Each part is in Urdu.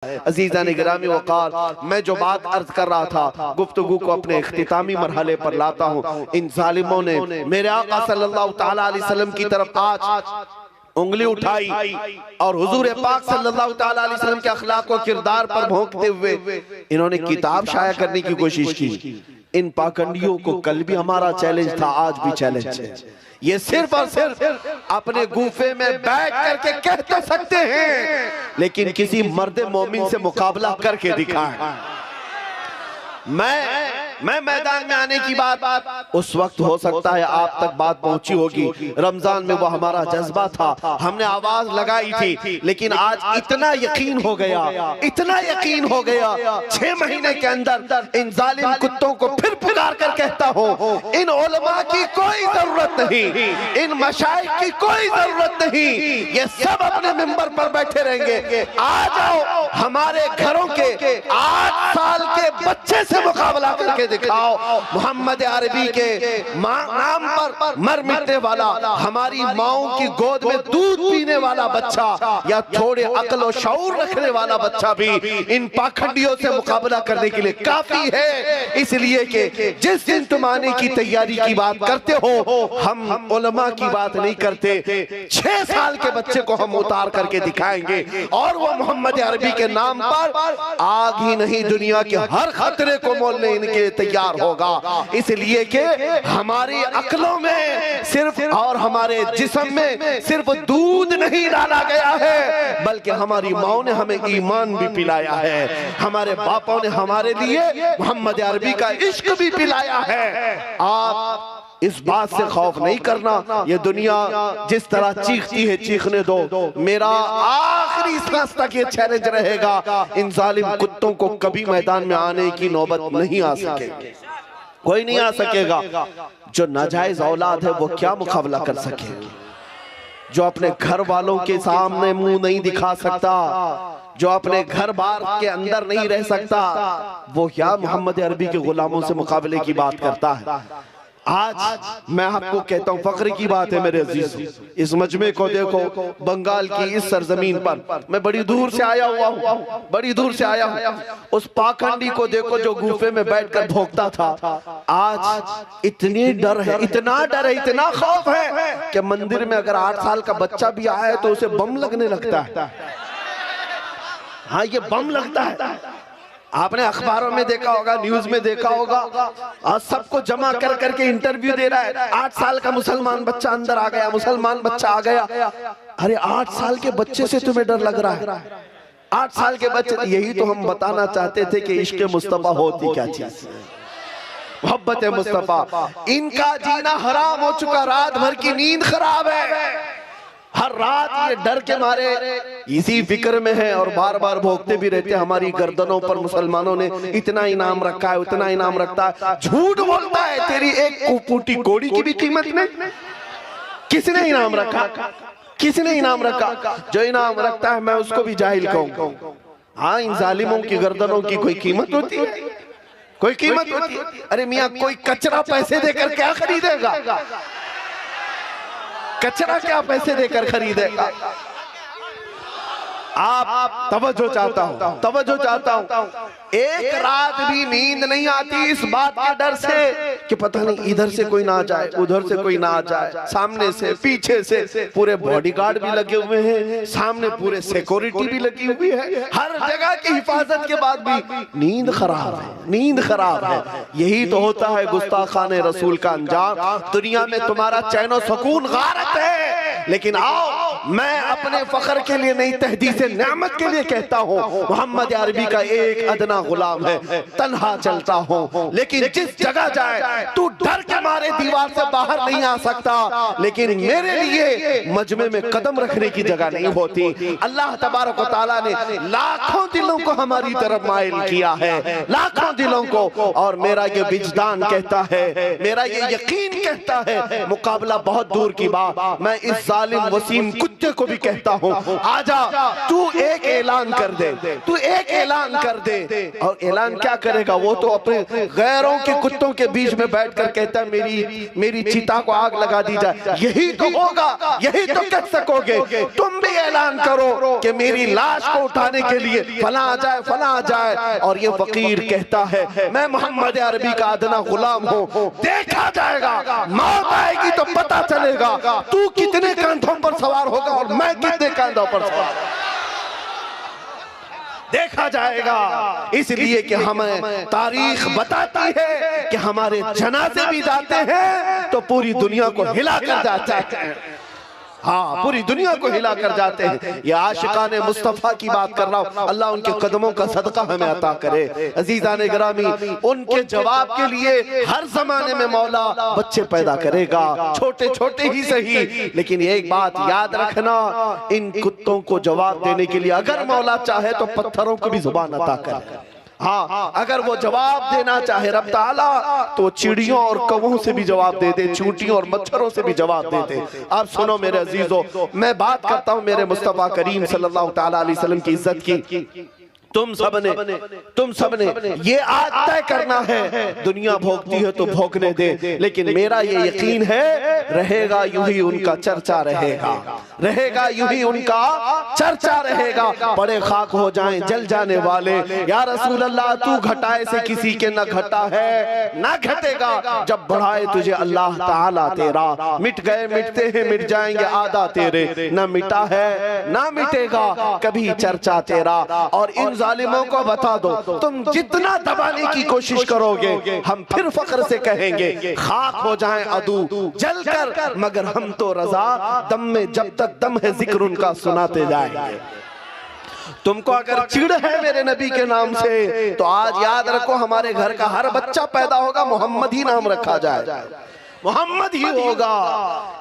عزیزان گرامی وقار، میں جو بات عرض کر رہا تھا گفتگو کو اپنے اختتامی مرحلے پر لاتا ہوں۔ ان ظالموں نے میرے آقا صلی اللہ تعالیٰ علیہ وسلم کی طرف آج انگلی اٹھائی اور حضور پاک صلی اللہ تعالیٰ علیہ وسلم کے اخلاق و کردار پر بھونکتے ہوئے انہوں نے کتاب شائع کرنے کی کوشش کی۔ ان پاکنڈیوں کو کل بھی ہمارا چیلنج تھا، آج بھی چیلنج ہے۔ یہ صرف اور صرف اپنے گوفے میں بیٹھ کر کے کہہ تو سکتے ہیں، لیکن کسی مرد مومن سے مقابلہ کر کے دکھائیں۔ میں میدان میں آنے کی بات اس وقت ہو سکتا ہے آپ تک بات پہنچی ہوگی، رمضان میں وہ ہمارا جذبہ تھا، ہم نے آواز لگائی تھی، لیکن آج اتنا یقین ہو گیا، 6 مہینے کے اندر ان ظالم کتوں کو پھر پکار کر کہتا ہوں، ان علماء کی کوئی ضرورت نہیں، ان مشائخ کی کوئی ضرورت نہیں، یہ سب اپنے منبر پر بیٹھے رہیں گے۔ آ جاؤ ہمارے گھروں کے 8 سال کے بچے سے مقابلہ کر کے دکھاؤ، محمد عربی کے نام پر مر مٹنے والا، ہماری ماؤں کی گود میں دودھ پینے والا بچہ یا تھوڑے عقل و شعور رکھنے والا بچہ بھی ان پاکھنڈیوں سے مقابلہ کرنے کے لیے کافی ہے۔ اس لیے کہ جس دن تم آنے کی تیاری کی بات کرتے ہو، ہم علماء کی بات نہیں کرتے، 6 سال کے بچے کو ہم اتار کر کے دکھائیں گے، اور وہ محمد عربی کے نام پر آگ ہی نہیں دنیا کے ہر خطرے کو مولنے ان کے تیار ہوگا۔ اس لیے کہ ہماری عقلوں میں صرف اور ہمارے جسم میں صرف دودھ نہیں ڈالا گیا ہے، بلکہ ہماری ماں نے ہمیں ایمان بھی پلایا ہے، ہمارے باپوں نے ہمارے لیے محمد عربی کا عشق بھی پلایا ہے۔ آپ اس بات سے خوف نہیں کرنا، یہ دنیا جس طرح چیختی ہے چیخنے دو، میرا آخری سانس تک یہ چیلنج رہے گا، ان ظالم کتوں کو کبھی میدان میں آنے کی نوبت نہیں آ سکے، کوئی نہیں آ سکے گا۔ جو ناجائز اولاد ہے وہ کیا مقابلہ کر سکے گی؟ جو اپنے گھر والوں کے سامنے منہ نہیں دکھا سکتا، جو اپنے گھر بار کے اندر نہیں رہ سکتا، وہ کیا محمد عربی کے غلاموں سے مقابلے کی بات کرتا ہے؟ آج میں آپ کو کہتا ہوں، فخر کی بات ہے میرے عزیز، اس مجمع کو دیکھو، بنگال کی اس سرزمین پر میں بڑی دور سے آیا ہوں، اس پاکھنڈی کو دیکھو جو گوفے میں بیٹھ کر بھوکتا تھا۔ آج اتنی ڈر ہے، اتنا خوف ہے کہ مندر میں اگر 8 سال کا بچہ بھی آئے تو اسے بم لگنے لگتا ہے۔ ہاں، یہ بم لگتا ہے۔ آپ نے اخباروں میں دیکھا ہوگا، نیوز میں دیکھا ہوگا، اور سب کو جمع کر کر کے انٹرویو دے رہا ہے، 8 سال کا مسلمان بچہ اندر آ گیا، مسلمان بچہ آ گیا۔ ارے 8 سال کے بچے سے تمہیں ڈر لگ رہا ہے؟ 8 سال کے بچے، یہی تو ہم بتانا چاہتے تھے کہ عشق مصطفیٰ ہوتی کیا چیز ہے، محبت مصطفیٰ۔ ان کا جینا حرام ہو چکا، رات بھر کی نیند خراب ہے، ہر رات یہ ڈر کے مارے اسی فکر میں ہے، اور بار بار بھوکتے بھی رہتے ہیں۔ ہماری گردنوں پر مسلمانوں نے اتنا انعام رکھا ہے، اتنا انعام رکھتا ہے، جھوٹ بولتا ہے، تیری ایک پوٹی کوڑی کی بھی قیمت نہیں۔ کس نے انعام رکھا؟ جو انعام رکھتا ہے میں اس کو بھی جاہل کہوں۔ ہاں، ان ظالموں کی گردنوں کی کوئی قیمت ہوتی ہے؟ کوئی قیمت ہوتی ہے؟ ارے میاں، کوئی کچرا پیسے دے کر کیا خریدے گا؟ کچرا کیا پیسے دے کر خریدے گا؟ آپ توجہ چاہتا ہوں، ایک رات بھی نیند نہیں آتی اس بات کے ڈر سے کہ پتہ نہیں ادھر سے کوئی نہ آ جائے، ادھر سے کوئی نہ آ جائے، سامنے سے پیچھے سے پورے باڈی گارڈ بھی لگے ہوئے ہیں، سامنے پورے سیکورٹی بھی لگی ہوئی ہے، ہر جگہ کی حفاظت کے بعد بھی نیند خراب ہے۔ یہی تو ہوتا ہے گستاخان رسول کا انجام۔ دنیا میں تمہارا چین و سکون غارت ہے، لیکن آؤ میں اپنے فخر کے لیے نہیں، تحدیث نعمت کے لیے کہتا ہوں، محمد عربی کا ایک ادنا غلام ہے، تنہا چلتا ہوں، لیکن جس جگہ جائے تو ڈر کے مارے دیوار سے باہر نہیں آ سکتا، لیکن میرے لیے مجمع میں قدم رکھنے کی جگہ نہیں ہوتی۔ اللہ تبارک و تعالیٰ نے لاکھوں دلوں کو ہماری طرف مائل کیا ہے، لاکھوں دلوں کو، اور میرا یہ وجدان کہتا ہے، میرا یہ یقین کہتا ہے، مقابلہ بہت دور کی بات، میں اس ظالم وسیم کتے کو بھی کہتا ہوں آجا تو ایک اعلان کر دے، تو ایک اعلان کر دے۔ اور اعلان کیا کرے گا؟ وہ تو اپنے غیروں کے کتوں کے بیچ میں بیٹھ کر کہتا ہے میری چیتا کو آگ لگا دی جائے۔ یہی تو ہوگا، یہی تو کہہ سکو گے۔ تم بھی اعلان کرو کہ میری لاش کو اٹھانے کے لیے فلاں آ جائے، فلاں آ جائے۔ اور یہ فقیر کہتا ہے میں محمد عربی کا ادنا غلام ہوں، دیکھا جائے گا، موت آئے گی تو پتہ چلے گا تو کتنے کاندھوں پر سوار ہوگا اور میں کتنے کاندھوں پر سوار ہوگا، دیکھا جائے گا۔ اس لیے کہ ہمیں تاریخ بتاتی ہے کہ ہمارے جنازے بھی جاتے ہیں تو پوری دنیا کو ہلا کر جاتے ہیں، ہاں پوری دنیا کو ہلا کر جاتے ہیں۔ یہ عاشقان مصطفیٰ کی بات کر رہا ہوں، اللہ ان کے قدموں کا صدقہ ہمیں عطا کرے۔ عزیزان گرامی، ان کے جواب کے لیے ہر زمانے میں مولا بچے پیدا کرے گا، چھوٹے چھوٹے ہی صحیح، لیکن ایک بات یاد رکھنا، ان کتوں کو جواب دینے کے لیے اگر مولا چاہے تو پتھروں کو بھی زبان عطا کرے۔ ہاں اگر وہ جواب دینا چاہے رب تعالیٰ تو چڑیوں اور کووں سے بھی جواب دے دے، چونٹیوں اور مچھروں سے بھی جواب دے دے۔ آپ سنو میرے عزیزو، میں بات کرتا ہوں میرے مصطفیٰ کریم صلی اللہ تعالیٰ علیہ وسلم کی عزت کی۔ تم سب نے یہ آج طے کرنا ہے، دنیا بھوکتی ہے تو بھوکنے دے، لیکن میرا یہ یقین ہے رہے گا یوں ہی ان کا چرچا رہے گا، رہے گا یوں ہی ان کا چرچا رہے گا۔ بڑے خاک ہو جائیں جل جانے والے، یا رسول اللہ تو گھٹائے سے کسی کے نہ گھٹا ہے نہ گھٹے گا، جب بڑھائے تجھے اللہ تعالیٰ تیرا، مٹ گئے مٹتے ہیں مٹ جائیں گے آدھا تیرے، نہ مٹا ہے نہ مٹے گا کبھی چرچا تیرا۔ اور ان ظالموں کو بتا دو تم جتنا دبانے کی کوشش کرو گے ہم پھر فخر سے کہیں گے خاک ہو جائیں عدو جل کر، مگر ہم تو رضا دم میں جب تک دم ہے ذکر ان کا سناتے جائیں گے۔ تم کو اگر چڑ ہے میرے نبی کے نام سے تو آج یاد رکھو ہمارے گھر کا ہر بچہ پیدا ہوگا محمد ہی نام رکھا جائے، محمد ہی ہوگا۔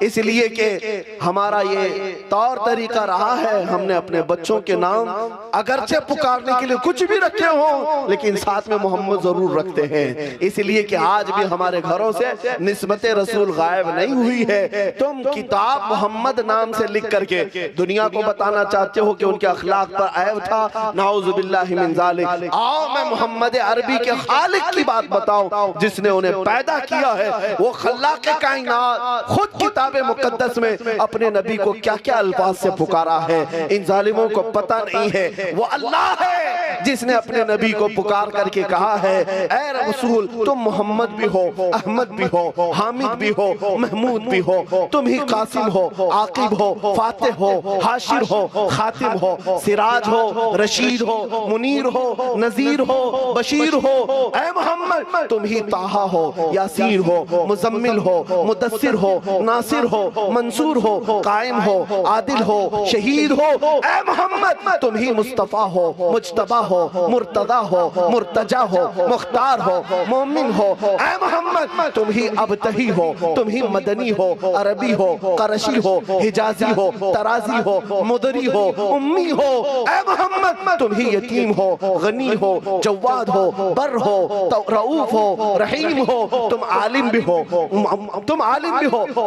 اس لیے کہ ہمارا یہ طور طریقہ رہا ہے، ہم نے اپنے بچوں کے نام اگرچہ پکارنے کے لیے کچھ بھی رکھے ہوں لیکن ساتھ میں محمد ضرور رکھتے ہیں، اس لیے کہ آج بھی ہمارے گھروں سے نسبت رسول غائب نہیں ہوئی ہے۔ تم کتاب محمد نام سے لکھ کر کے دنیا کو بتانا چاہتے ہو کہ ان کے اخلاق پر عیب تھا، نعوذ باللہ من ذالک۔ آؤ میں محمد عربی کے خالق کی بات بتاؤں جس نے انہیں پیدا کیا ہے، وہ خلاق کے کائنات خود کتاب مقدس میں اپنے نبی کو کیا کیا الفاظ سے پکارا ہے، ان ظالموں کو پتہ نہیں ہے۔ وہ اللہ ہے جس نے اپنے نبی کو پکار کر کے کہا ہے اے رسول تم محمد بھی ہو، احمد بھی ہو، حامد بھی ہو، محمود بھی ہو، تم ہی قاسم ہو، عاقب ہو، فاتح ہو، حاشر ہو، خاتم ہو، سراج ہو، رشید ہو، منیر ہو، نذیر ہو، بشیر ہو۔ اے محمد تم ہی طٰہٰ ہو، یاسین ہو، مزمل ہو، مدثر ہو، ناصر ہو، منصور ہو، قائم ہو، عادل ہو، شہید ہو۔ اے محمد تم ہی مصطفیٰ ہو، مجتبہ ہو، مرتضیٰ ہو، مرتجہ ہو، مختار ہو، مومن ہو۔ اے محمد تم ہی ابتہی ہو، تم ہی مدنی ہو، عربی ہو، قرشی ہو، حجازی ہو، ترازی ہو، مدری ہو، امی ہو۔ اے محمد تم ہی یتیم ہو، غنی ہو، جواد ہو، بر ہو، رؤوف ہو، رحیم ہو۔ تم عالم بھی ہو،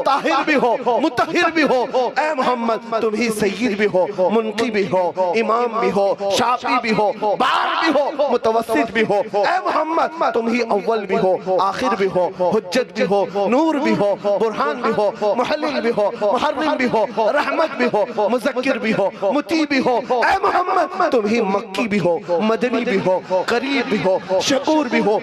طاہر بھی ہو، مطہر بھی ہو۔ اے محمد تم ہی سید بھی ہو، منقی بھی ہو، امام بھی ہو، شافی بھی ہو، بار بھی ہو، متوسط بھی ہو۔ اے محمد تم ہی اول بھی ہو، آخر بھی ہو، حجت بھی ہو، نور بھی ہو، برہان بھی ہو، محلل بھی ہو، محرم بھی ہو، رحمت بھی ہو، مذکر بھی ہو، مطیع بھی ہو۔ اے محمد تم ہی مکی بھی ہو، مدنی بھی ہو، قریب بھی ہو، شکور بھی ہو،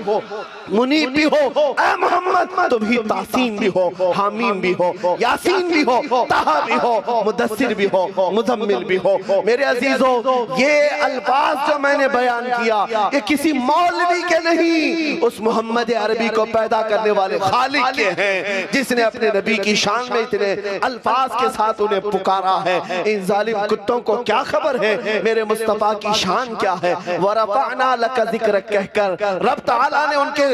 منیب بھی ہو۔ اے محمد تم ہی تحسین بھی ہو، حامیم بھی ہو، یاسین بھی ہو، طٰہٰ بھی ہو، مدثر بھی ہو، مزمل بھی ہو۔ میرے عزیزو یہ الفاظ جو میں نے بیان کیا یہ کسی مولوی کے نہیں، اس محمد عربی کو پیدا کرنے والے خالق کے ہیں جس نے اپنے نبی کی شان میں اتنے الفاظ کے ساتھ انہیں پکارا ہے۔ ان ظالم کتوں کو کیا خبر ہے میرے مصطفیٰ کی شان کیا ہے۔ وَرَفَعْنَا لَكَ ذِكْرَكَ کہہ کر رب تعالیٰ نے ان کے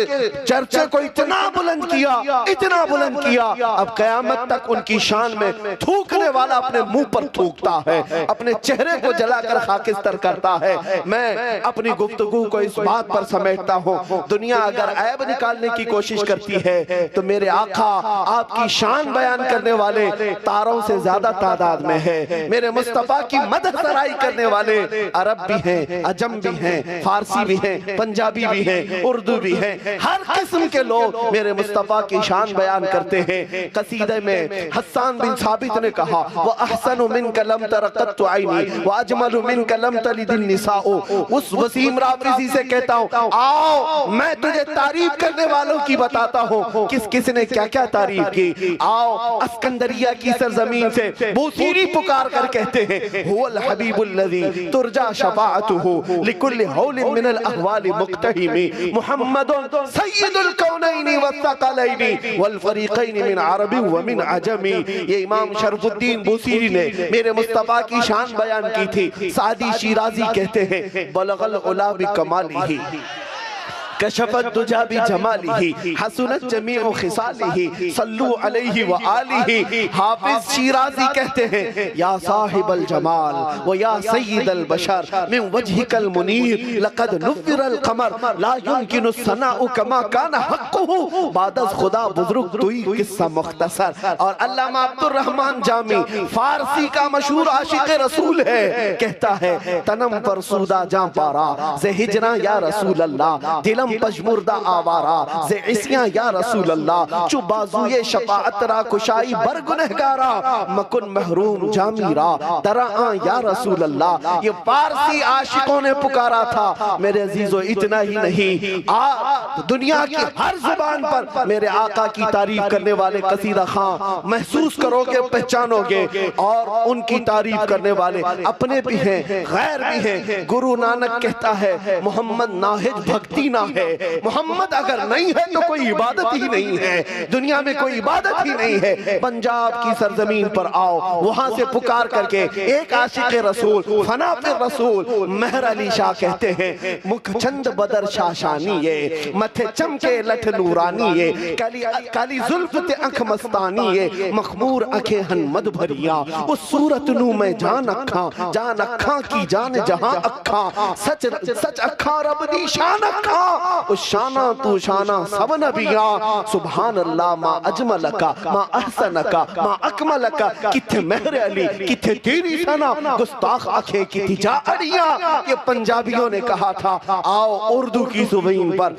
چرچے کو اتنا بلند کیا، اتنا اتنا بلند کیا اب قیامت تک ان کی شان میں تھوکنے والا اپنے منہ پر تھوکتا ہے، اپنے چہرے کو جلا کر خاکستر کرتا ہے۔ میں اپنی گفتگو کو اس بات پر سمیٹتا ہوں، دنیا اگر عیب نکالنے کی کوشش کرتی ہے تو میرے آقا آپ کی شان بیان کرنے والے تاروں سے زیادہ تعداد میں ہے۔ میرے مصطفیٰ کی مدح سرائی کرنے والے عرب بھی ہیں، عجم بھی ہیں، فارسی بھی ہیں، پنجابی بھی ہیں، اردو بھی ہیں، ہر قسم کے لوگ میرے مصطفیٰ کی شان بیان کرتے ہیں۔ قصیدے میں حسان بن ثابت نے کہا وَأَحْسَنُ مِنْكَ لَمْ تَرَ قَطُّ عَيْنِي وَأَجْمَلُ مِنْكَ لَمْ تَلِدِ النِّسَاءُ۔ اس وسیم رافضی سے کہتا ہوں آؤ میں تجھے تعریف کرنے والوں کی بتاتا ہوں کس نے کیا کیا تعریف کی۔ آؤ اسکندریہ کی سرزمین سے بوسیری پکار کر کہتے ہیں هو الحبیب الذی ترجا شفاعته لكل حول من الاحوال مقتحم محمد سید الکونین والثقلین والفریقین من عرب ومن عجم۔ یہ امام شرف الدین بوسیری نے میرے مصطفیٰ کی شان بیان کی تھی۔ سعدی شیرازی کہتے ہیں بلغ العلا بکمالہ کشف الدجا بجمالہ حسنت جمیع خصالہ صلو علیہ وآلہ۔ حافظ شیرازی کہتے ہیں یا صاحب الجمال و یا سید البشر من وجہک المنیر لقد نور القمر لا يمکن الثناء کما کان حقہ۔ بعد از خدا بزرگ توئی قصہ مختصر۔ اور علامہ عبد الرحمن جامی فارسی کا مشہور عاشق رسول ہے، کہتا ہے تنم پر سودا جاں پارا سے ہجراں یا رسول اللہ، دلم پشمردہ آوارا سے عصیاں یا رسول اللہ، چو بازوی شفاعت را کشائی بر گنہگارا مکن محروم جامیرا درآن یا رسول اللہ۔ یہ فارسی عاشقوں نے پکارا تھا۔ میرے عزیزو اتنا ہی نہیں، دنیا کی ہر زبان پر میرے آقا کی تعریف کرنے والے قصیدہ خان محسوس کرو گے، پہچانو گے، اور ان کی تعریف کرنے والے اپنے بھی ہیں، غیر بھی ہیں۔ گرو نانک کہتا ہے محمد ناہج بھکتی نہ ہے، محمد اگر نہیں ہے تو کوئی عبادت ہی نہیں ہے، دنیا میں کوئی عبادت ہی نہیں ہے۔ پنجاب کی سرزمین پر آؤ، وہاں سے پکار کر کے ایک عاشق رسول فنا پر رسول مہر علی شاہ کہتے ہیں مکھ چند بدر شاشانی متھے چمکے لٹھ نورانی کالی زلف تے انکھ مستانی مخمور انکھیں ہن مد بھریا اس صورت نو میں جان اکھاں کی جان جہاں اکھاں سچ اکھاں رب دی شان اکھاں اس شانہ تو شانہ سب نبیاں سبحان اللہ ما اجملکا ما احسنکا ما اکملکا کتھے مہر علی کتھے تیری سنا گستاخ آنکھیں کتھی جا اڑیاں۔ یہ پنجابیوں نے کہا تھا آؤ اردو کی زمین پر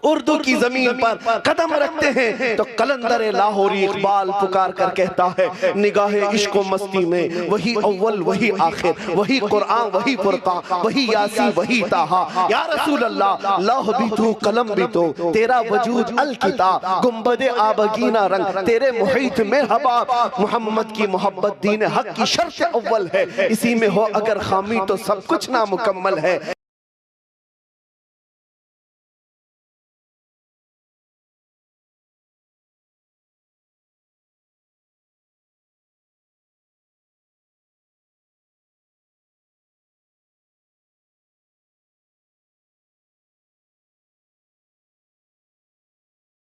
اردو کی زمین پر قدم رکھتے ہیں تو قلندر لاہوری اقبال پکار کر کہتا ہے نگاہ عشق و مستی میں وہی اول وہی آخر وہی قرآن وہی فرقان وہی یاسین وہی طٰہٰ۔ یا رسول اللہ لوح بھی تو قلم بھی تو تیرا وجود الکتاب گنبد آبگینہ رنگ تیرے محیط میں حباب محمد کی محبت دین حق کی شرط اول ہے، اسی میں ہو اگر خامی تو سب کچھ نامکمل ہے۔